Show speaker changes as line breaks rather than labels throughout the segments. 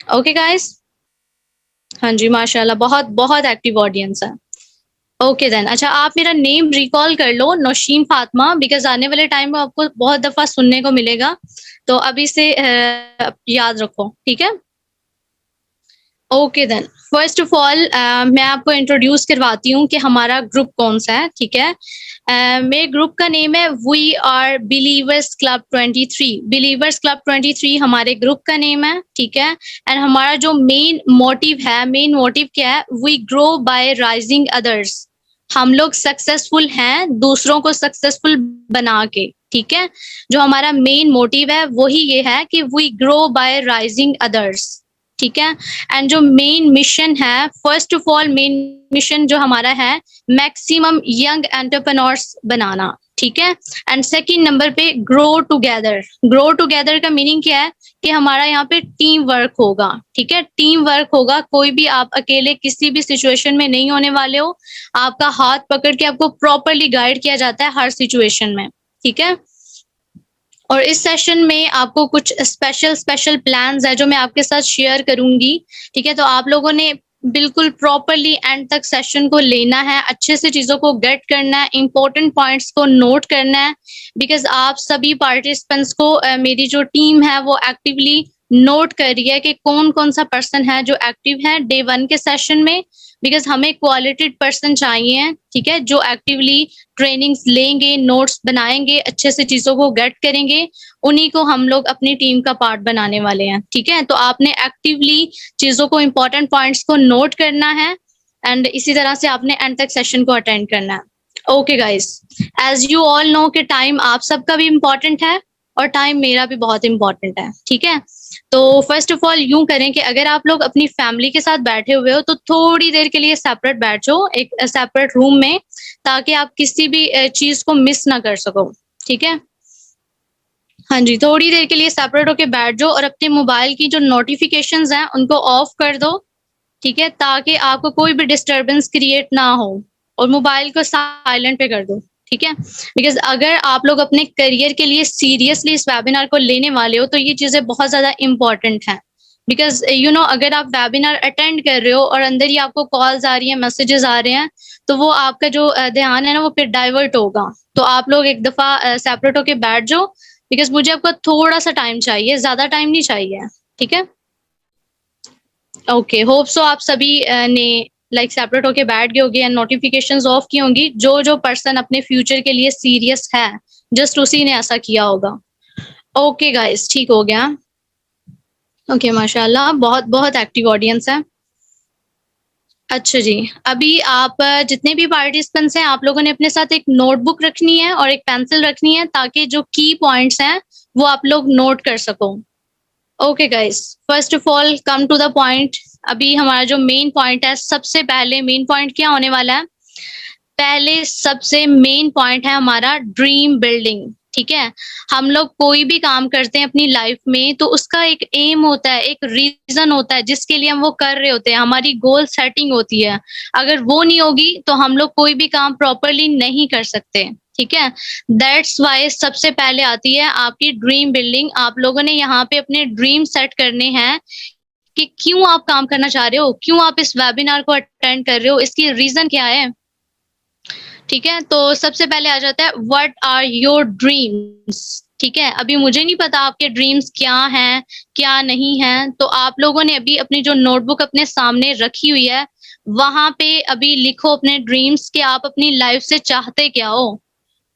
Okay guys. हाँ जी, माशाल्लाह बहुत बहुत एक्टिव ऑडियंस है। ओके देन, अच्छा आप मेरा नेम रिकॉल कर लो, नौशीन फातिमा, बिकॉज़ आने वाले टाइम में आपको बहुत दफ़ा सुनने को मिलेगा, तो अभी से याद रखो, ठीक है? Okay then, first of all मैं आपको इंट्रोड्यूस करवाती हूँ कि हमारा ग्रुप कौन-सा है, ठीक है? मेरे ग्रुप का नेम है we are believers club 23। Believers club 23 हमारे ग्रुप का नेम है, ठीक है? एंड हमारा जो मेन मोटिव क्या है? We grow by rising others. हम लोग सक्सेसफुल हैं दूसरों को सक्सेसफुल बना के, ठीक है? जो हमारा मेन मोटिव है वही ये है कि we grow by rising others, ठीक है? एंड जो मेन मिशन है, first of all main mission जो हमारा है, मैक्सिमम यंग एंटरप्रेन्योर्स बनाना, ठीक है? एंड सेकंड नंबर पे ग्रो टुगेदर। ग्रो टुगेदर का मीनिंग क्या है कि हमारा यहाँ पे टीम वर्क होगा, ठीक है? टीम वर्क होगा, कोई भी आप अकेले किसी भी सिचुएशन में नहीं होने वाले हो। आपका हाथ पकड़ के आपको प्रॉपर्ली गाइड किया जाता है हर सिचुएशन में, ठीक है? और इस सेशन में आपको कुछ स्पेशल प्लान्स हैं जो मैं आपके साथ शेयर करूँगी, ठीक है? तो आप लोगों ने बिल्कुल प्रॉपर्ली एंड तक सेशन को लेना है, अच्छे से चीज़ों को गेट करना है, इम्पोर्टेंट पॉइंट्स को नोट करना है, बिकॉज़ आप सभी पार्टिसिपेंट्स को मेरी जो टीम है वो एक्टिवली नोट कर रही है कि कौन-कौन सा पर्सन है जो एक्टिव है डे 1 के सेशन में, बिकॉज़ हमें क्वालिटेड पर्सन चाहिए, ठीक है? जो एक्टिवली ट्रेनिंग्स लेंगे, नोट्स बनाएँगे, अच्छे से चीज़ों को गेट करेंगे, उन्हीं को हम लोग अपनी टीम का पार्ट बनाने वाले हैं, ठीक है? तो आपने एक्टिवली चीज़ों को इम्पोर्टेंट पॉइंट्स को नोट करना है एंड इसी तरह से आपने एंड तक सेशन को अटेंड करना है। Okay guys, as you all know कि टाइम आप सबका भी इम्पोर्टेंट है और टाइम मेरा भी बहुत इम्पोर्टेंट है, ठीक है? तो फर्स्ट ऑफ ऑल यूँ करें कि अगर आप लोग अपनी फैमिली के साथ बैठे हुए हो, तो थोड़ी देर के लिए सेपरेट बैठ जाओ, एक सेपरेट रूम में, ताकि आप किसी भी चीज़ को मिस ना कर सको, ठीक है? हाँ जी, थोड़ी देर के लिए सेपरेट होके बैठ जाओ और अपने मोबाइल की जो नोटिफ़िकेशंस हैं, उनको ऑफ कर दो, ठीक है? ताकि आपको कोई भी डिस्टर्बेंस क्रिएट ना हो और मोबाइल को साइलेंट पे कर दो, ठीक है? बिकॉज़ अगर आप लोग अपने करियर के लिए सीरियसली इस वेबिनार को लेने वाले हो, तो ये चीज़ें बहुत ज़्यादा इम्पोर्टेंट हैं। बिकॉज़ यू नो अगर आप वेबिनार अटेंड कर रहे हो और अंदर ही आपको कॉल्स आ रही हैं, मैसेजेस आ रहे हैं, तो वो आपका जो ध्यान है ना, वो फिर डाइवर्ट होगा। तो आप लोग एक दफ़ा सेपरेट होके बैठ जाओ, बिकॉज़ मुझे आपका थोड़ा-सा टाइम चाहिए, ज़्यादा टाइम नहीं चाहिए, ठीक है? ओके, होप सो आप सभी ने लाइक सेपरेट होके बैठ गए होंगे एंड नोटिफिकेशंस ऑफ की होंगी। जो पर्सन अपने फ्यूचर के लिए सीरियस है, जस्ट उसी ने ऐसा किया होगा। ओके गाइस, ठीक हो गया। ओके, माशाल्लाह बहुत बहुत एक्टिव ऑडियंस है। अच्छा जी, अभी आप जितने भी पार्टिसिपेंट्स हैं, आप लोगों ने अपने साथ एक नोटबुक रखनी है और एक पेंसिल रखनी है, ताकि जो की पॉइंट्स हैं, वो आप लोग नोट कर सको। Okay guys, first of all come to the point. अभी हमारा जो मेन पॉइंट है, सबसे पहले मेन पॉइंट क्या होने वाला है? पहले सबसे मेन पॉइंट है हमारा ड्रीम बिल्डिंग, ठीक है? हम लोग कोई भी काम करते हैं अपनी लाइफ में, तो उसका एक एम होता है, एक रीज़न होता है जिसके लिए हम वो कर रहे होते हैं, हमारी गोल सेटिंग होती है। अगर वो नहीं होगी तो हम लोग कोई भी काम प्रॉपर्ली नहीं कर सकते, ठीक है? दैट्स व्हाई सबसे पहले आती है आपकी ड्रीम बिल्डिंग। आप लोगों ने यहाँ पे अपने ड्रीम सेट करने हैं कि क्यों आप काम करना चाह रहे हो? क्यों आप इस वेबिनार को अटेंड कर रहे हो? इसकी रीज़न क्या है? ठीक है? तो सबसे पहले आ जाता है व्हाट आर योर ड्रीम्स, ठीक है? अभी मुझे नहीं पता आपके ड्रीम्स क्या हैं, क्या नहीं हैं, तो आप लोगों ने अभी अपनी जो नोटबुक अपने सामने रखी हुई है, वहाँ पे अभी लिखो अपने ड्रीम्स कि आप अपनी लाइफ से चाहते क्या हो?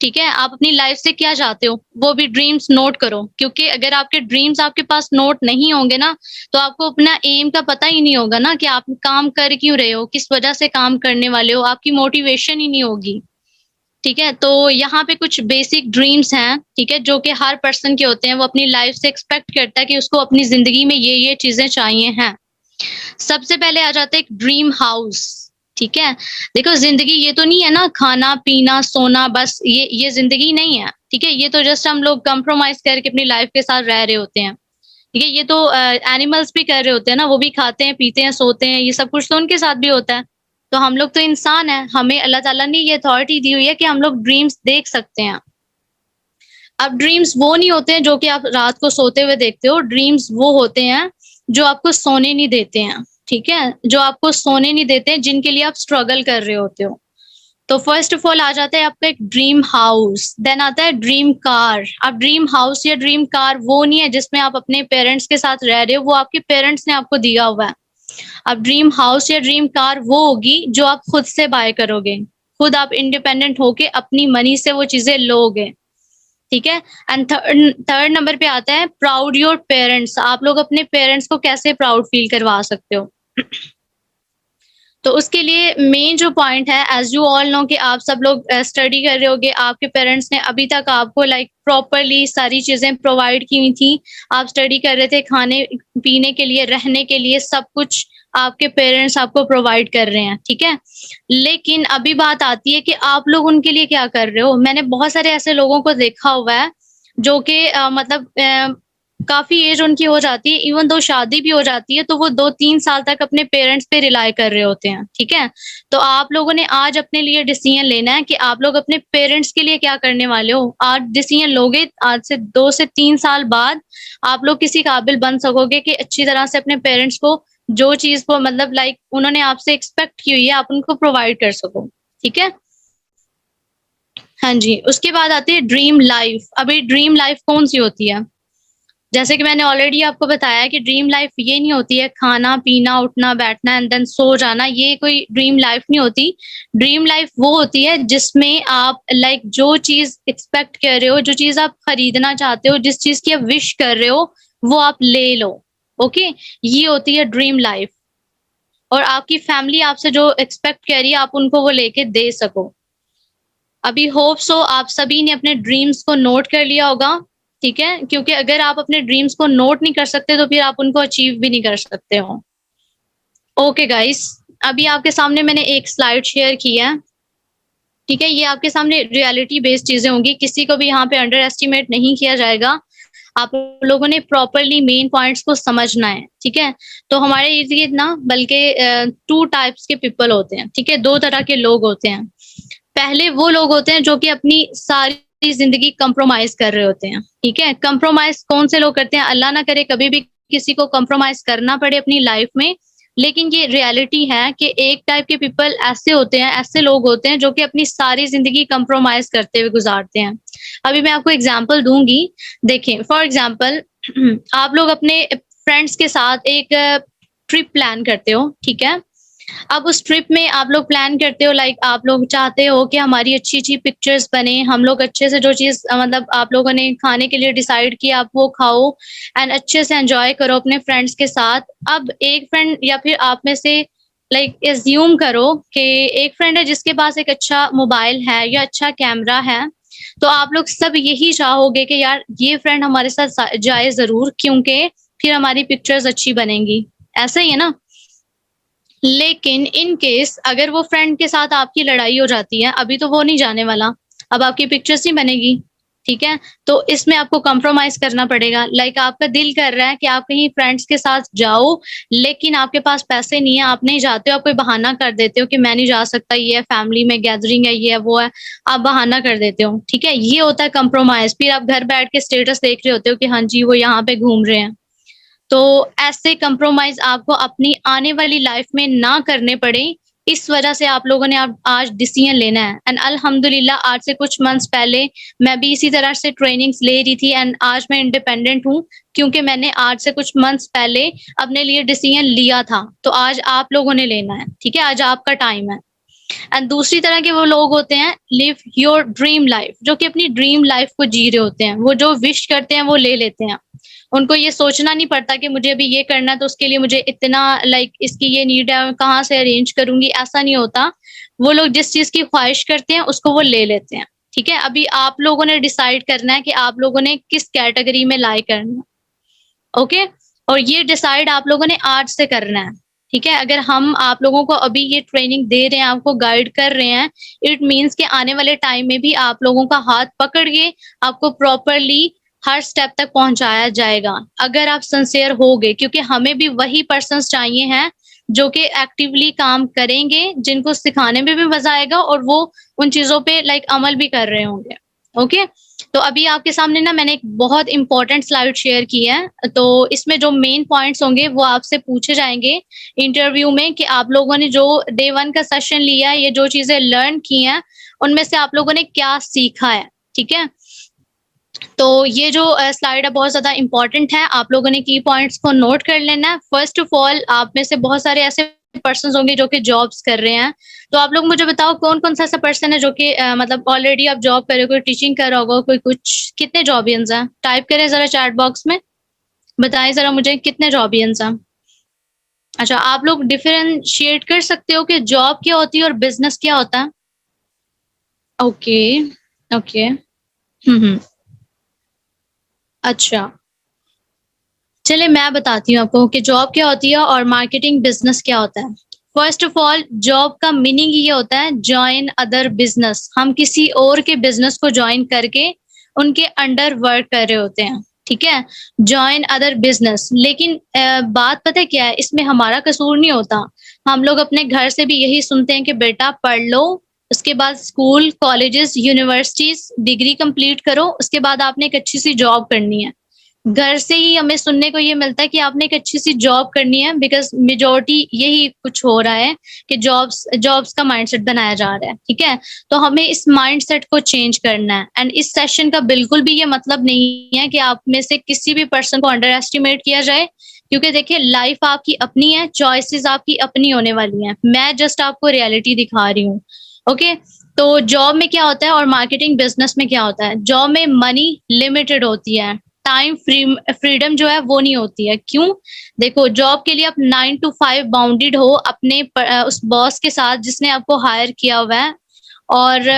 ठीक है? आप अपनी लाइफ से क्या चाहते हो? वो भी ड्रीम्स नोट करो, क्योंकि अगर आपके ड्रीम्स आपके पास नोट नहीं होंगे ना, तो आपको अपना एम का पता ही नहीं होगा ना कि आप काम कर क्यों रहे हो? किस वजह से काम करने वाले हो? आपकी मोटिवेशन ही नहीं होगी। ठीक है? तो यहाँ पे कुछ बेसिक ड्रीम्स हैं, ठीक है? जो कि हर पर्सन के होते हैं, वो अपनी लाइफ से एक्सपेक्ट करता है कि उसको अपनी ज़िंदगी में ये-ये चीज़ें चाहिए हैं। सबसे पहले आ जाता है एक ड्रीम हाउस, ठीक है? देखो ज़िंदगी ये तो नहीं है ना खाना-पीना, सोना बस ये ज़िंदगी नहीं है, ठीक है? ये तो जस्ट हम लोग कंप्रोमाइज़ करके अपनी लाइफ के साथ रह रहे होते हैं, ठीक है? ये तो एनिमल्स भी कर रहे होते हैं ना, वो भी खाते हैं, पीते हैं, सोते हैं, ये सब कुछ तो उनके साथ भी होता है। तो हम लोग तो इंसान हैं, हमें अल्लाह ताला ने ये अथॉरिटी दी हुई है कि हम लोग ड्रीम्स देख सकते हैं। अब ड्रीम्स वो नहीं होते हैं जो कि आप रात को सोते हुए देखते हो, ड्रीम्स वो होते हैं जो आपको सोने नहीं देते हैं, ठीक है? जो आपको सोने नहीं देते हैं, जिनके लिए आप स्ट्रगल कर रहे होते हो। तो फर्स्ट ऑफ ऑल आ जाता है आपका एक ड्रीम हाउस, देन आता है ड्रीम कार। अब ड्रीम हाउस या ड्रीम कार वो नहीं है जिसमें आप अपने पेरेंट्स के साथ रह रहे हो, वो आपके पेरेंट्स ने आपको दिया हुआ है। अब ड्रीम हाउस या ड्रीम कार वो होगी जो आप खुद से बाय करोगे, खुद आप इंडिपेंडेंट होके अपनी मनी से वो चीजें लोगे, ठीक है? एंड थर्ड नंबर पे आता है प्राउड योर पेरेंट्स। आप लोग अपने पेरेंट्स को कैसे प्राउड फील करवा सकते हो? तो उसके लिए मेन जो पॉइंट है, एज़ यू ऑल नो कि आप सब लोग स्टडी कर रहे होगे, आपके पेरेंट्स ने अभी तक आपको लाइक प्रॉपर्ली सारी चीज़ें प्रोवाइड की हुई थी। आप स्टडी कर रहे थे, खाने-पीने के लिए, रहने के लिए सब कुछ आपके पेरेंट्स आपको प्रोवाइड कर रहे हैं, ठीक है? लेकिन अभी बात आती है कि आप लोग उनके लिए क्या कर रहे हो? मैंने बहुत सारे ऐसे लोगों को देखा हुआ है जो कि काफ़ी एज उनकी हो जाती है, इवन दो शादी भी हो जाती है, तो वो 2-3 साल तक अपने पेरेंट्स पे रिलाय कर रहे होते हैं, ठीक है? तो आप लोगों ने आज अपने लिए डिसीज़न लेना है कि आप लोग अपने पेरेंट्स के लिए क्या करने वाले हो। आज डिसीज़न लोगे, आज से 2 से 3 साल बाद आप लोग किसी काबिल बन सकोगे कि अच्छी तरह से अपने पेरेंट्स को जो चीज़ वो मतलब लाइक उन्होंने आपसे एक्सपेक्ट की हुई है, आप उनको प्रोवाइड कर सको, ठीक है? हाँ जी, उसके बाद आती है ड्रीम लाइफ़। अभी ड्रीम लाइफ़ कौन-सी होती है? जैसे कि मैंने ऑलरेडी आपको बताया कि ड्रीम लाइफ ये नहीं होती है खाना-पीना, उठना-बैठना एंड देन सो जाना, ये कोई ड्रीम लाइफ नहीं होती। ड्रीम लाइफ वो होती है जिसमें आप लाइक जो चीज़ एक्सपेक्ट कर रहे हो, जो चीज़ आप खरीदना चाहते हो, जिस चीज़ की आप विश कर रहे हो, वो आप ले लो, ओके? ये होती है ड्रीम लाइफ और आपकी फैमिली आपसे जो एक्सपेक्ट कर रही है, आप उनको वो लेके दे सको। अभी होप सो आप सभी ने अपने ड्रीम्स को नोट कर लिया होगा, ठीक है? क्योंकि अगर आप अपने ड्रीम्स को नोट नहीं कर सकते तो फिर आप उनको अचीव भी नहीं कर सकते हो। ओके गाइस, अभी आपके सामने मैंने एक स्लाइड शेयर की है, ठीक है? ये आपके सामने रियलिटी बेस्ड चीज़ें होंगी, किसी को भी यहाँ पे अंडर एस्टिमेट नहीं किया जाएगा। आप लोगों ने प्रॉपर्ली मेन पॉइंट्स को समझना है, ठीक है? तो हमारे इर्द-गिर्द ना बल्कि 2 टाइप्स के पीपल होते हैं, ठीक है? 2 तरह के लोग होते हैं। पहले वो लोग होते हैं जो कि अपनी सारी ज़िंदगी कंप्रोमाइज़ कर रहे होते हैं, ठीक है? कंप्रोमाइज़ कौन से लोग करते हैं? अल्लाह ना करे कभी भी किसी को कंप्रोमाइज़ करना पड़े अपनी लाइफ़ में, लेकिन ये रियलिटी है कि एक टाइप के पीपल ऐसे होते हैं, ऐसे लोग होते हैं जो कि अपनी सारी ज़िंदगी कंप्रोमाइज़ करते हुए गुज़ारते हैं। अभी मैं आपको एग्ज़ाम्पल दूँगी, देखें फॉर एग्ज़ाम्पल आप लोग अपने फ्रेंड्स के साथ एक ट्रिप प्लान करते हो, ठीक है? अब उस ट्रिप में आप लोग प्लान करते हो लाइक आप लोग चाहते हो कि हमारी अच्छी-अच्छी पिक्चर्स बने, हम लोग अच्छे से जो चीज़ मतलब आप लोगों ने खाने के लिए डिसाइड किया आप वो खाओ एंड अच्छे से एन्जॉय करो अपने फ्रेंड्स के साथ। अब एक फ्रेंड या फिर आप में से लाइक अज़्यूम करो कि एक फ्रेंड है जिसके पास एक अच्छा मोबाइल है या अच्छा कैमरा है, तो आप लोग सब यही चाहोगे कि यार ये फ्रेंड हमारे साथ जाए ज़रूर क्योंकि फिर हमारी पिक्चर्स अच्छी बनेंगी। ऐसा ही है ना? लेकिन इन केस अगर वो फ्रेंड के साथ आपकी लड़ाई हो जाती है, अभी तो वो नहीं जाने वाला, अब आपकी पिक्चर्स नहीं बनेगी, ठीक है? तो इसमें आपको कॉम्प्रोमाइज़ करना पड़ेगा। लाइक आपका दिल कर रहा है कि आप कहीं फ्रेंड्स के साथ जाओ, लेकिन आपके पास पैसे नहीं है, आप नहीं जाते हो, आप कोई बहाना कर देते हो कि मैं नहीं जा सकता, ये है फैमिली में गैदरिंग है, ये है, वो है, आप बहाना कर देते हो, ठीक है? ये होता है कॉम्प्रोमाइज़। फिर आप घर बैठ के स्टेटस देख रहे होते हो कि हाँ जी, वो यहाँ पे घूम रहे हैं। तो ऐसे कंप्रोमाइज़ आपको अपनी आने वाली लाइफ में ना करने पड़े, इस वजह से आप लोगों ने अब आज डिसीज़न लेना है एंड अल्हम्दुलिल्लाह आज से कुछ मंथ्स पहले मैं भी इसी तरह से ट्रेनिंग्स ले रही थी एंड आज मैं इंडिपेंडेंट हूँ, क्योंकि मैंने आज से कुछ मंथ्स पहले अपने लिए डिसीज़न लिया था। तो आज आप लोगों ने लेना है, ठीक है? आज आपका टाइम है। एंड दूसरी तरह के वो लोग होते हैं लिव योर ड्रीम लाइफ, जो कि अपनी ड्रीम लाइफ को जी रहे होते हैं। वो जो विश करते हैं वो ले लेते हैं। उनको ये सोचना नहीं पड़ता कि मुझे अभी ये करना है तो उसके लिए मुझे इतना लाइक इसकी ये नीड है, मैं कहाँ से अरेंज करूँगी, ऐसा नहीं होता। वो लोग जिस चीज़ की ख्वाहिश करते हैं उसको वो ले लेते हैं, ठीक है? अभी आप लोगों ने डिसाइड करना है कि आप लोगों ने किस कैटेगरी में लाई करना है, ओके? और ये डिसाइड आप लोगों ने आज से करना है, ठीक है? अगर हम आप लोगों को अभी ये ट्रेनिंग दे रहे हैं, आपको गाइड कर रहे हैं, इट मीन्स कि आने वाले टाइम में भी आप लोगों का हाथ पकड़ के आपको प्रॉपरली हर स्टेप तक पहुँचाया जाएगा, अगर आप सिंसियर होगे, क्योंकि हमें भी वही पर्सन्स चाहिए हैं, जो कि एक्टिवली काम करेंगे, जिनको सिखाने में भी मज़ा आएगा और वो उन चीज़ों पे लाइक अमल भी कर रहे होंगे, ओके? तो अभी आपके सामने ना मैंने एक बहुत इम्पोर्टेंट स्लाइड शेयर की है, तो इसमें जो मेन पॉइंट्स होंगे वो आपसे पूछे जाएँगे इंटरव्यू में कि आप लोगों ने जो डे 1 का सेशन लिया है, ये जो चीज़ें लर्न की हैं, उनमें से आप लोगों ने क्या सीखा है, ठीक है? तो ये जो स्लाइड है बहुत ज़्यादा इम्पोर्टेंट है, आप लोगों ने की पॉइंट्स को नोट कर लेना है। फर्स्ट ऑफ ऑल आप में से बहुत सारे ऐसे पर्सन्स होंगे जो कि जॉब्स कर रहे हैं, तो आप लोग मुझे बताओ कौन-कौन सा ऐसा पर्सन है जो कि मतलब ऑलरेडी आप जॉब कर रहे हो, कोई टीचिंग कर रहा होगा, कोई कुछ कितने जॉबियंस हैं? टाइप करें ज़रा चैट बॉक्स में, बताएँ ज़रा मुझे कितने जॉबियंस हैं? अच्छा, आप लोग डिफरेंशिएट कर सकते हो कि जॉब क्या होती है और बिज़नेस क्या होता है? Okay, okay. हुँ, हुँ। अच्छा। चलिए मैं बताती हूँ आपको कि जॉब क्या होती है और मार्केटिंग बिज़नेस क्या होता है। फर्स्ट ऑफ ऑल जॉब का मीनिंग ये होता है जॉइन अदर बिज़नेस। हम किसी और के बिज़नेस को जॉइन करके उनके अंडर वर्क कर रहे होते हैं, ठीक है? जॉइन अदर बिज़नेस लेकिन बात पता है क्या है? इसमें हमारा कसूर नहीं होता। हम लोग अपने घर से भी यही सुनते हैं कि बेटा पढ़ लो, उसके बाद school, colleges, universities, degree complete करो, उसके बाद आपने एक अच्छी-सी जॉब करनी है। घर से ही हमें सुनने को ये मिलता है कि आपने एक अच्छी-सी जॉब करनी है बिकॉज़ मेजॉरिटी यही कुछ हो रहा है कि जॉब्स जॉब्स का माइंडसेट बनाया जा रहा है, ठीक है? तो हमें इस माइंडसेट को चेंज करना है एंड इस सेशन का बिल्कुल भी ये मतलब नहीं है कि आप में से किसी भी पर्सन को अंडर एस्टिमेट किया जाए, क्योंकि देखिए लाइफ़ आपकी अपनी है, चॉइसेस आपकी अपनी होने वाली हैं। मैं जस्ट आपको रियलिटी दिखा रही हूँ, ओके? तो जॉब में क्या होता है और मार्केटिंग बिज़नेस में क्या होता है? जॉब में मनी लिमिटेड होती है। टाइम फ्रीडम जो है वो नहीं होती है। क्यों? देखो जॉब के लिए आप 9 टू 5 बाउंडेड हो अपने उस बॉस के साथ जिसने आपको हायर किया हुआ है और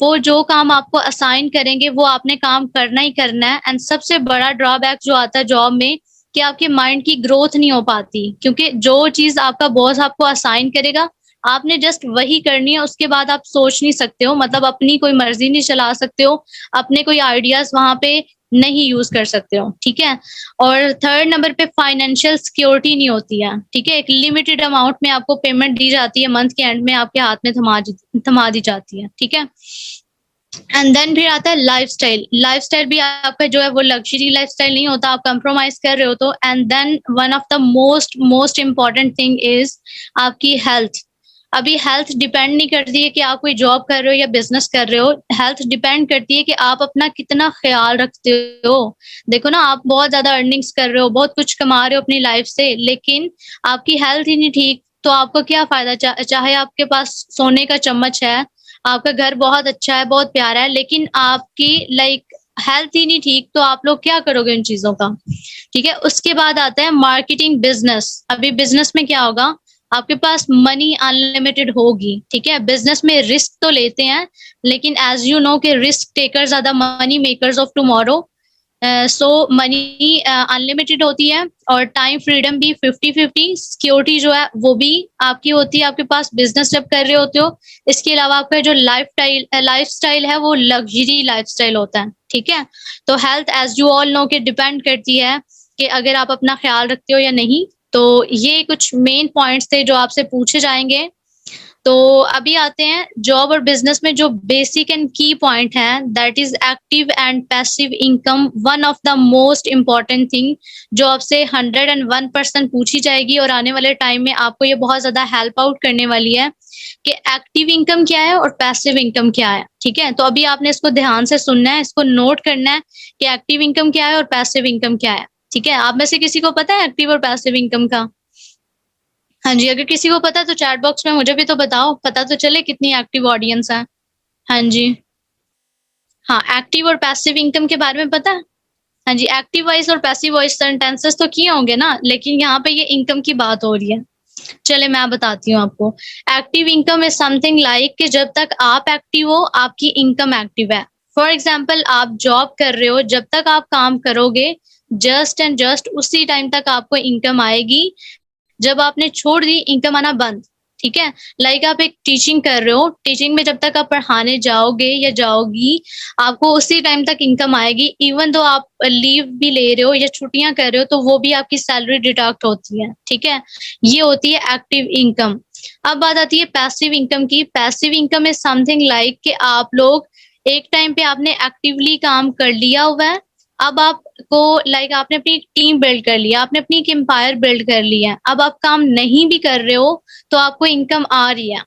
वो जो काम आपको असाइन करेंगे वो आपने काम करना ही करना है एंड सबसे बड़ा ड्रॉबैक जो आता है जॉब में कि आपके माइंड की ग्रोथ नहीं हो पाती क्योंकि जो चीज़ आपका बॉस आपको असाइन करेगा, आपने जस्ट वही करनी है, उसके बाद आप सोच नहीं सकते हो मतलब अपनी कोई मर्ज़ी नहीं चला सकते हो, अपने कोई आइडियाज़ वहाँ पे नहीं यूज़ कर सकते हो, ठीक है? और थर्ड नंबर पे फाइनेंशियल सिक्योरिटी नहीं होती है, ठीक है? एक लिमिटेड अमाउंट में आपको पेमेंट दी जाती है, मंथ के एंड में आपके हाथ में थमा दी जाती है, ठीक है? एंड देन फिर आता है लाइफ़स्टाइल। लाइफ़स्टाइल भी आपका जो है वो लग्ज़री लाइफ़स्टाइल नहीं होता, आप कंप्रोमाइज़ कर रहे हो तो and then one of the most most important thing is आपकी हेल्थ। अभी हेल्थ डिपेंड नहीं करती है कि आप कोई जॉब कर रहे हो या बिज़नेस कर रहे हो, हेल्थ डिपेंड करती है कि आप अपना कितना ख़्याल रखते हो। देखो ना आप बहुत ज़्यादा अर्निंग्स कर रहे हो, बहुत कुछ कमा रहे हो अपनी लाइफ़ से, लेकिन आपकी हेल्थ ही नहीं ठीक, तो आपको क्या फ़ायदा? चाहे आपके पास सोने का चम्मच है, आपका घर बहुत अच्छा है, बहुत प्यारा है, लेकिन आपकी लाइक हेल्थ ही नहीं ठीक, तो आप लोग क्या करोगे इन चीज़ों का? ठीक है? उसके बाद आता है मार्केटिंग बिज़नेस। अभी बिज़नेस में क्या होगा? आपके पास मनी अनलिमिटेड होगी, ठीक है? बिज़नेस में रिस्क तो लेते हैं, लेकिन एज़ यू नो कि risk takers are the money makers of tomorrow. So money unlimited होती है और टाइम फ्रीडम भी 50-50, सिक्योरिटी जो है वो भी आपकी होती है आपके पास बिज़नेस जब कर रहे होते हो। इसके अलावा आपका जो लाइफ़स्टाइल है वो लग्ज़री लाइफ़स्टाइल होता है, ठीक है? तो health as you all know कि डिपेंड करती है कि अगर आप अपना ख़्याल रखते हो या नहीं। तो ये कुछ मेन पॉइंट्स थे जो आपसे पूछे जाएँगे। तो अभी आते हैं जॉब और बिज़नेस में जो बेसिक एंड की पॉइंट है that is active and passive income, one of the most important thing जो आपसे 101% पूछी जाएगी और आने वाले टाइम में आपको ये बहुत ज़्यादा हेल्प आउट करने वाली है कि एक्टिव इनकम क्या है और पैसिव इनकम क्या है, ठीक है? तो अभी आपने इसको ध्यान से सुनना है, इसको नोट करना है कि एक्टिव इनकम क्या है और पैसिव इनकम क्या है, ठीक है? आप में से किसी को पता है एक्टिव और पैसिव इनकम का? हाँ जी, अगर किसी को पता है तो चैट बॉक्स में मुझे भी तो बताओ, पता तो चले कितनी एक्टिव ऑडियंस है। हाँ जी। हाँ, एक्टिव और पैसिव इनकम के बारे में पता है? हाँ जी, एक्टिव वॉइस और पैसिव वॉइस सेंटेंसेस तो किए होंगे ना, लेकिन यहाँ पे ये इनकम की बात हो रही है। चलिए मैं बताती हूँ आपको। Active income is something like कि जब तक आप एक्टिव हो, आपकी इनकम एक्टिव है। फॉर एग्ज़ाम्पल आप जॉब कर रहे हो, जब तक आप काम करोगे, जस्ट एंड जस्ट उसी टाइम तक आपको इनकम आएगी। जब आपने छोड़ दी इनकम आना बंद, ठीक है? लाइक आप एक टीचिंग कर रहे हो, टीचिंग में जब तक आप पढ़ाने जाओगे या जाओगी, आपको उसी टाइम तक इनकम आएगी इवन दो आप लीव भी ले रहे हो या छुट्टियाँ कर रहे हो, तो वो भी आपकी सैलरी डिडक्ट होती है, ठीक है? ये होती है एक्टिव इनकम। अब बात आती है पैसिव इनकम की। Passive income is something like कि आप लोग एक टाइम पे आपने एक्टिवली काम कर लिया हुआ है, अब आपको लाइक आपने अपनी टीम बिल्ड कर लिया, आपने अपनी एक एम्पायर बिल्ड कर लिया है, अब आप काम नहीं भी कर रहे हो तो आपको इनकम आ रही है।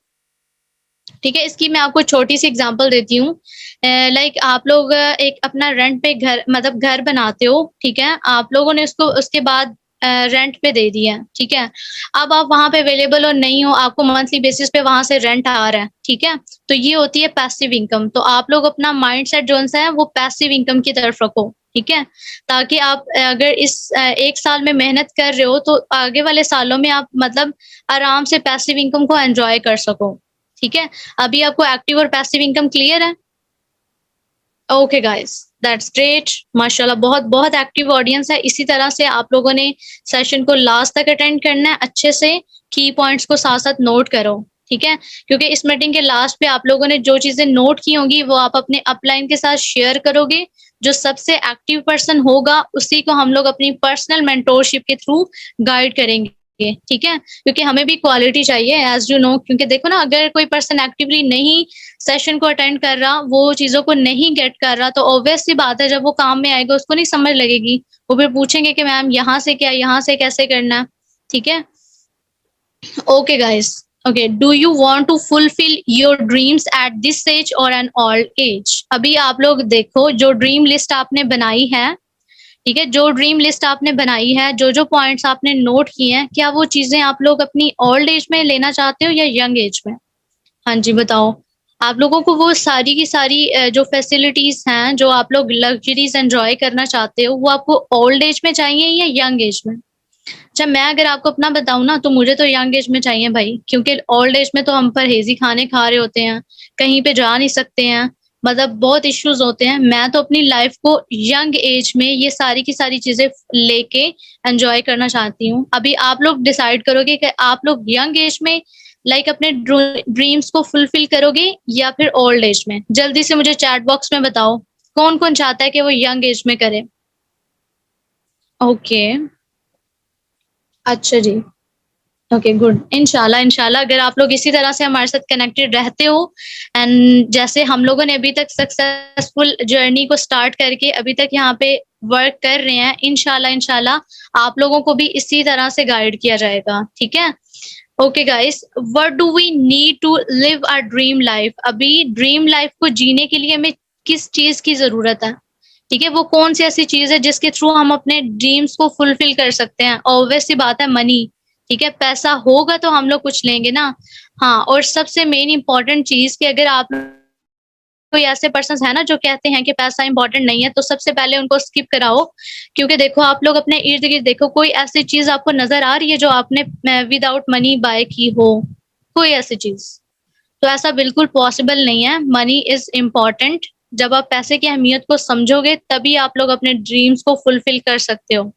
ठीक है, इसकी मैं आपको छोटी सी एग्जांपल देती हूँ। लाइक आप लोग एक अपना रेंट पे घर मतलब घर बनाते हो, ठीक है, आप लोगों ने उसको उसके बाद रेंट पे दे दिया, ठीक है। अब आप वहां पे अवेलेबल और नहीं हो, आपको मंथली बेसिस पे वहां से रेंट आ रहा है, ठीक है। तो ये होती है पैसिव इनकम। तो आप लोग अपना माइंड सेट जो सा है वो पैसिव इनकम की तरफ रखो, ठीक है, ताकि आप अगर इस एक साल में मेहनत कर रहे हो तो आगे वाले सालों में आप मतलब आराम से पैसिव इनकम को एंजॉय कर सको। ठीक है, अभी आपको एक्टिव और पैसिव इनकम क्लियर है? ओके गाइस, दैट्स ग्रेट, माशाल्लाह, बहुत बहुत एक्टिव ऑडियंस है। इसी तरह से आप लोगों ने सेशन को लास्ट तक अटेंड करना है, अच्छे से की पॉइंट्स को साथ साथ नोट करो, ठीक है, क्योंकि इस मीटिंग के लास्ट पे आप लोगों ने जो चीजें नोट की होंगी वो आप अपने अपलाइन के साथ शेयर करोगे। जो सबसे एक्टिव पर्सन होगा उसी को हम लोग अपनी पर्सनल मेंटोरशिप के थ्रू गाइड करेंगे, ठीक है, क्योंकि हमें भी क्वालिटी चाहिए एज यू नो। क्योंकि देखो ना, अगर कोई पर्सन एक्टिवली नहीं सेशन को अटेंड कर रहा, वो चीजों को नहीं गेट कर रहा, तो ऑब्वियस सी बात है जब वो काम में आएगा उसको नहीं समझ लगेगी। वो फिर पूछेंगे कि मैम यहाँ से क्या, यहाँ से कैसे करना है, ठीक है। Okay guys, okay, do you want to fulfil your dreams at this age or an old age? अभी आप लोग देखो, जो ड्रीम लिस्ट आपने बनाई है, ठीक है, जो ड्रीम लिस्ट आपने बनाई है, जो जो पॉइंट्स आपने नोट किए हैं, क्या वो चीजें आप लोग अपनी ओल्ड एज में लेना चाहते हो या यंग एज में? हाँ जी, बताओ। आप लोगों को वो सारी की सारी जो फैसिलिटीज हैं, जो आप लोग लग्जरीज एंजॉय करना चाहते हो, वो आपको ओल्ड एज में चाहिए या यंग एज में? अच्छा, मैं अगर आपको अपना बताऊं ना, तो मुझे तो यंग एज में चाहिए भाई, क्योंकि ओल्ड एज में तो हम परहेजी खाने खा रहे होते हैं, कहीं पे जा नहीं सकते हैं, मतलब बहुत इश्यूज होते हैं। मैं तो अपनी लाइफ को यंग एज में ये सारी की सारी चीजें लेके एंजॉय करना चाहती हूँ। अभी आप लोग डिसाइड करोगे कि आप लोग यंग एज में लाइक अपने ड्रीम्स को फुलफिल करोगे या फिर ओल्ड एज में। जल्दी से मुझे चैट बॉक्स में बताओ, कौन कौन चाहता है कि वो यंग एज में करे? ओके, अच्छा जी, ओके, गुड। इंशाल्लाह इंशाल्लाह अगर आप लोग इसी तरह से हमारे साथ कनेक्टेड रहते हो, एंड जैसे हम लोगों ने अभी तक सक्सेसफुल जर्नी को स्टार्ट करके अभी तक यहाँ पे वर्क कर रहे हैं, इंशाल्लाह इंशाल्लाह आप लोगों को भी इसी तरह से गाइड किया जाएगा, ठीक है। Okay guys, what do we need to live our dream life? अभी ड्रीम लाइफ को जीने के लिए हमें किस चीज की जरूरत है? ठीक है, वो कौन सी ऐसी चीज है जिसके थ्रू हम अपने ड्रीम्स को फुलफिल कर सकते हैं? ऑब्वियस सी बात है, मनी। ठीक है, पैसा होगा तो हम लोग कुछ लेंगे ना। हाँ, और सबसे मेन इंपॉर्टेंट चीज कि अगर आप कोई ऐसे पर्सन है ना जो कहते हैं कि पैसा इंपॉर्टेंट नहीं है, तो सबसे पहले उनको स्किप कराओ। क्योंकि देखो, आप लोग अपने इर्द गिर्द देखो, कोई ऐसी चीज आपको नजर आ रही है जो आपने विदाउट मनी बाय की हो? कोई ऐसी चीज? तो ऐसा बिल्कुल पॉसिबल नहीं है। Money is important. जब आप पैसे की अहमियत को समझोगे तभी आप लोग अपने ड्रीम्स को फुलफिल कर सकते हो,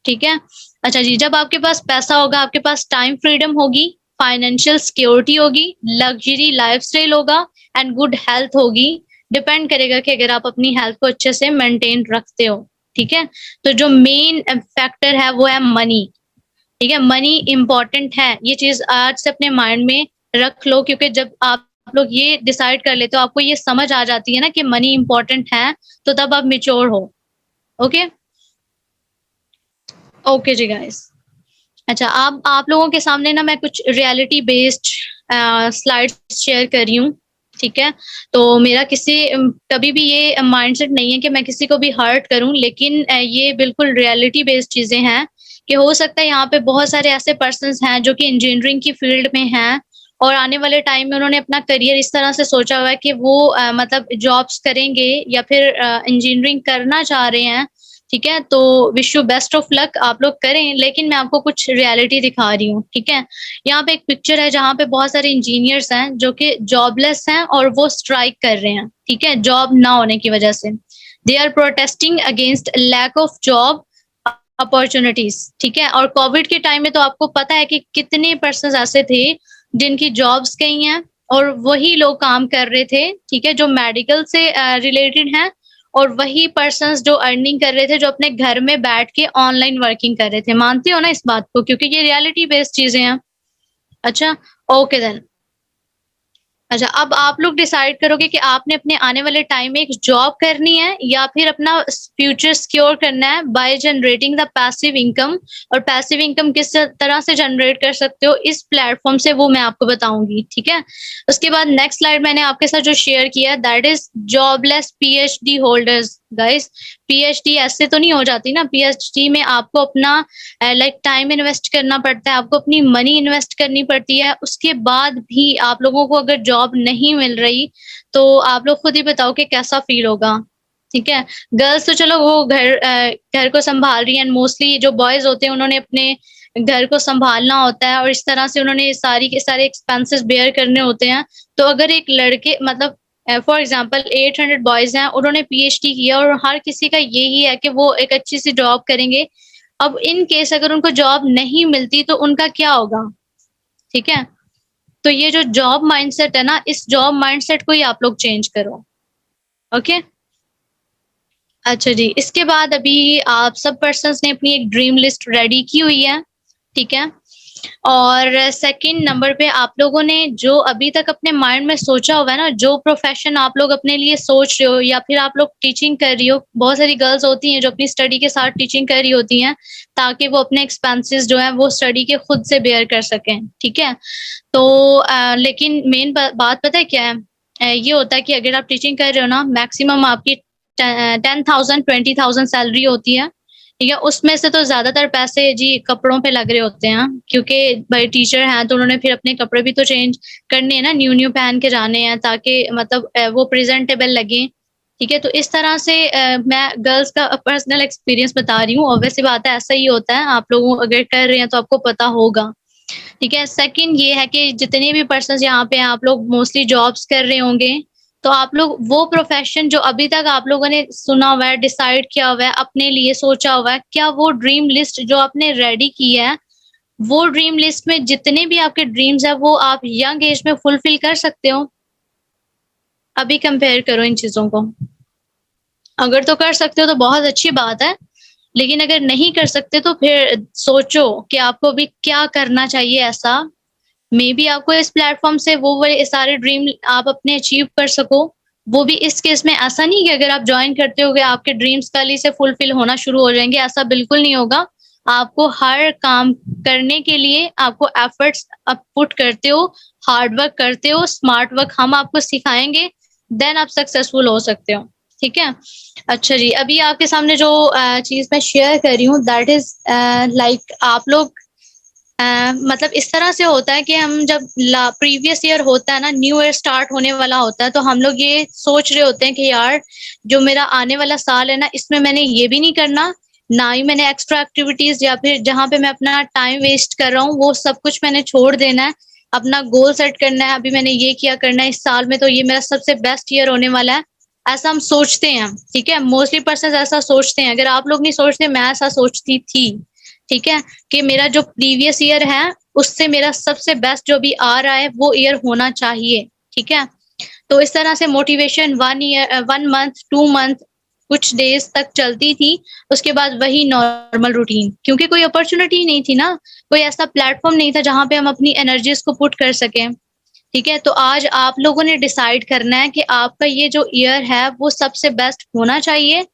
ठीक है। अच्छा जी, जब आपके पास पैसा होगा, आपके पास टाइम फ्रीडम होगी, फाइनेंशियल सिक्योरिटी होगी, लग्जरी लाइफस्टाइल होगा एंड गुड हेल्थ होगी। डिपेंड करेगा कि अगर आप अपनी हेल्थ को अच्छे से मेंटेन रखते हो, ठीक है। तो जो मेन फैक्टर है वो है मनी, ठीक है। मनी इम्पोर्टेंट है, ये चीज आज से अपने माइंड में रख लो, क्योंकि जब आप लोग ये डिसाइड कर लेते हो, आपको ये समझ आ जाती है ना कि मनी इम्पोर्टेंट है, तो तब आप मेच्योर हो। ओके, ओके जी गाइस। अच्छा, आप लोगों के सामने ना मैं कुछ रियलिटी बेस्ड स्लाइड्स शेयर कर रही हूँ, ठीक है। तो मेरा कभी भी ये माइंडसेट नहीं है कि मैं किसी को भी हर्ट करूं, लेकिन ये बिल्कुल रियलिटी बेस्ड चीजें हैं कि हो सकता है यहाँ पे बहुत सारे ऐसे पर्सन्स हैं जो कि इंजीनियरिंग की फील्ड में हैं, और आने वाले टाइम में उन्होंने अपना करियर इस तरह से सोचा हुआ है कि वो मतलब जॉब्स करेंगे या फिर इंजीनियरिंग करना चाह रहे हैं, ठीक है। तो wish you best of luck, आप लोग करें, लेकिन मैं आपको कुछ रियलिटी दिखा रही हूँ, ठीक है। यहाँ पे एक पिक्चर है जहाँ पे बहुत सारे इंजीनियर्स हैं जो कि जॉबलेस हैं और वो स्ट्राइक कर रहे हैं, ठीक है, जॉब ना होने की वजह से। They are protesting against lack of job opportunities, ठीक है। और कोविड के टाइम में तो आपको पता है कि कितने पर्सन ऐसे थे जिनकी जॉब्स गई हैं, और वही लोग काम कर रहे थे, ठीक है, जो मेडिकल से रिलेटेड हैं, और वही पर्सन्स जो अर्निंग कर रहे थे, जो अपने घर में बैठ के ऑनलाइन वर्किंग कर रहे थे। मानते हो ना इस बात को? क्योंकि ये रियलिटी बेस्ड चीजें हैं। अच्छा, ओके देन। अच्छा, अब आप लोग डिसाइड करोगे कि आपने अपने आने वाले टाइम में एक जॉब करनी है या फिर अपना फ्यूचर सिक्योर करना है by generating the passive income. और पैसिव इनकम किस तरह से जनरेट कर सकते हो इस प्लेटफॉर्म से, वो मैं आपको बताऊंगी, ठीक है। उसके बाद नेक्स्ट स्लाइड मैंने आपके साथ जो शेयर किया that is jobless PhD holders. Guys, PhD ऐसे तो नहीं हो जाती ना। पीएचडी में आपको अपना लाइक टाइम इन्वेस्ट करना पड़ता है, आपको अपनी मनी इन्वेस्ट करनी पड़ती है। उसके बाद भी आप लोगों को अगर जॉब नहीं मिल रही तो आप लोग खुद ही बताओ कि कैसा फील होगा, ठीक है। गर्ल्स तो चलो वो घर को संभाल रही हैं, मोस्टली जो बॉयज होते हैं उन्होंने अपने घर को संभालना होता है और इस तरह से उन्होंने सारी के सारे एक्सपेंसेस बेयर करने होते हैं। तो अगर एक लड़के मतलब फॉर एग्जाम्पल 800 बॉयज हैं, उन्होंने पीएचडी किया और हर किसी का यही है कि वो एक अच्छी सी जॉब करेंगे। अब इन केस अगर उनको जॉब नहीं मिलती तो उनका क्या होगा, ठीक है। तो ये जो जॉब माइंडसेट है ना, इस जॉब माइंडसेट को ही आप लोग चेंज करो, ओके। अच्छा जी, इसके बाद अभी आप सब पर्सन्स ने अपनी एक ड्रीम लिस्ट रेडी की हुई है, ठीक है। और सेकंड नंबर पे आप लोगों ने जो अभी तक अपने माइंड में सोचा हुआ है ना, जो प्रोफेशन आप लोग अपने लिए सोच रहे हो या फिर आप लोग टीचिंग कर रही हो, बहुत सारी गर्ल्स होती हैं जो अपनी स्टडी के साथ टीचिंग कर रही होती हैं ताकि वो अपने एक्सपेंसेस जो है वो स्टडी के खुद से बेयर कर सकें, ठीक है। तो लेकिन मेन बात पता है क्या है, ये होता है कि अगर आप टीचिंग कर रहे हो ना, मैक्सिमम आपकी 10,000 20,000 सैलरी होती है, ठीक है। उसमें से तो ज्यादातर पैसे जी कपड़ों पे लग रहे होते हैं, क्योंकि भाई टीचर हैं तो उन्होंने फिर अपने कपड़े भी तो चेंज करने हैं ना, न्यू न्यू पहन के जाने हैं ताकि मतलब वो प्रेजेंटेबल लगे, ठीक है। तो इस तरह से मैं गर्ल्स का पर्सनल एक्सपीरियंस बता रही हूँ, ऑब्वियस सी बात है ऐसा ही होता है, आप लोग अगर कर रहे हैं तो आपको पता होगा, ठीक है। सेकंड ये है कि जितने भी पर्सन यहाँ पे हैं, आप लोग मोस्टली जॉब्स कर रहे होंगे, तो आप लोग वो प्रोफेशन जो अभी तक आप लोगों ने सुना हुआ है, डिसाइड किया हुआ है, अपने लिए सोचा हुआ है, क्या वो ड्रीम लिस्ट जो आपने रेडी की है, वो ड्रीम लिस्ट में जितने भी आपके ड्रीम्स है वो आप यंग एज में फुलफिल कर सकते हो? अभी कंपेयर करो इन चीजों को। अगर तो कर सकते हो तो बहुत अच्छी बात है, लेकिन अगर नहीं कर सकते तो फिर सोचो कि आपको अभी क्या करना चाहिए ऐसा, मे बी आपको इस प्लेटफॉर्म से वो वाले सारे ड्रीम आप अपने अचीव कर सको। वो भी इस केस में ऐसा नहीं कि अगर आप ज्वाइन करते हो आपके ड्रीम्स कल ही से फुलफिल होना शुरू हो जाएंगे, ऐसा बिल्कुल नहीं होगा। आपको हर काम करने के लिए आपको एफर्ट्स आप पुट करते हो, हार्ड वर्क करते हो, स्मार्ट वर्क हम आपको सिखाएंगे, देन आप सक्सेसफुल हो सकते हो, ठीक है। अच्छा जी, अभी आपके सामने जो चीज मैं शेयर कर रही हूँ दैट इज लाइक आप लोग मतलब इस तरह से होता है कि हम जब प्रीवियस ईयर होता है ना, न्यू ईयर स्टार्ट होने वाला होता है, तो हम लोग ये सोच रहे होते हैं कि यार जो मेरा आने वाला साल है ना, इसमें मैंने ये भी नहीं करना, ना ही मैंने एक्स्ट्रा एक्टिविटीज या फिर जहाँ पे मैं अपना टाइम वेस्ट कर रहा हूँ वो सब कुछ मैंने छोड़ देना है, अपना गोल सेट करना है, अभी मैंने ये किया करना है, इस साल में तो ये मेरा सबसे बेस्ट ईयर होने वाला है। ऐसा हम सोचते हैं, ठीक है। मोस्टली पर्सन ऐसा सोचते हैं, अगर आप लोग नहीं सोचते, मैं ऐसा सोचती थी, ठीक है, कि मेरा जो प्रीवियस ईयर है उससे मेरा सबसे बेस्ट जो भी आ रहा है वो ईयर होना चाहिए, ठीक है। तो इस तरह से मोटिवेशन 1 ईयर 1 मंथ 2 मंथ कुछ डेज तक चलती थी, उसके बाद वही नॉर्मल रूटीन, क्योंकि कोई अपॉर्चुनिटी नहीं थी ना, कोई ऐसा प्लेटफॉर्म नहीं था जहाँ पे हम अपनी एनर्जीज को पुट कर सकें, ठीक है। तो आज आप लोगों ने डिसाइड करना है कि आपका ये जो ईयर है वो सबसे बेस्ट होना चाहिए,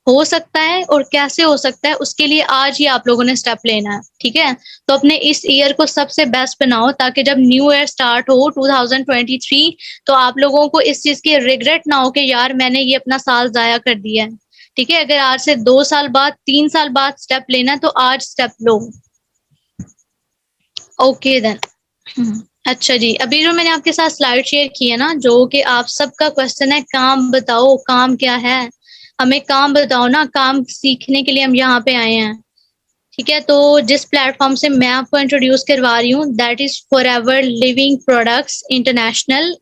हो सकता है और कैसे हो सकता है उसके लिए आज ही आप लोगों ने स्टेप लेना है, ठीक है। तो अपने इस ईयर को सबसे बेस्ट बनाओ ताकि जब न्यू ईयर स्टार्ट हो 2023 तो आप लोगों को इस चीज की रिग्रेट ना हो कि यार मैंने ये अपना साल जाया कर दिया है, ठीक है। अगर आज से 2 साल बाद 3 साल बाद स्टेप लेना है तो आज स्टेप लो, ओके देन। अच्छा जी, अभी जो मैंने आपके साथ स्लाइड शेयर की है ना, जो कि आप सबका क्वेश्चन है काम बताओ, काम क्या है, हमें काम बताओ ना, काम सीखने के लिए हम यहाँ पे आए हैं, ठीक है। तो जिस प्लेटफॉर्म से मैं आपको इंट्रोड्यूस करवा रही हूँ that is forever living products international.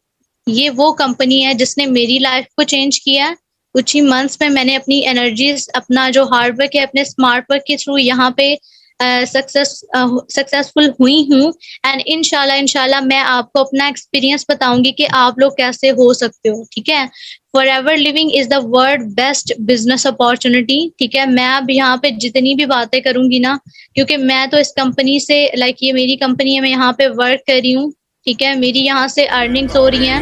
ये वो कंपनी है जिसने मेरी लाइफ को चेंज किया है। कुछ ही मंथ्स में मैंने अपनी एनर्जीज, अपना जो हार्ड वर्क है, अपने स्मार्ट वर्क के थ्रू यहाँ पे सक्सेसफुल हुई हूँ। एंड इंशाल्लाह मैं आपको अपना एक्सपीरियंस बताऊंगी कि आप लोग कैसे हो सकते हो, ठीक है। Forever living is the world best business opportunity, ठीक है। मैं अब यहाँ पे जितनी भी बातें करूंगी ना, क्योंकि मैं तो इस कंपनी से लाइक ये मेरी कंपनी है, मैं यहाँ पे वर्क कर रही हूँ, ठीक है, मेरी यहाँ से अर्निंग्स हो रही हैं।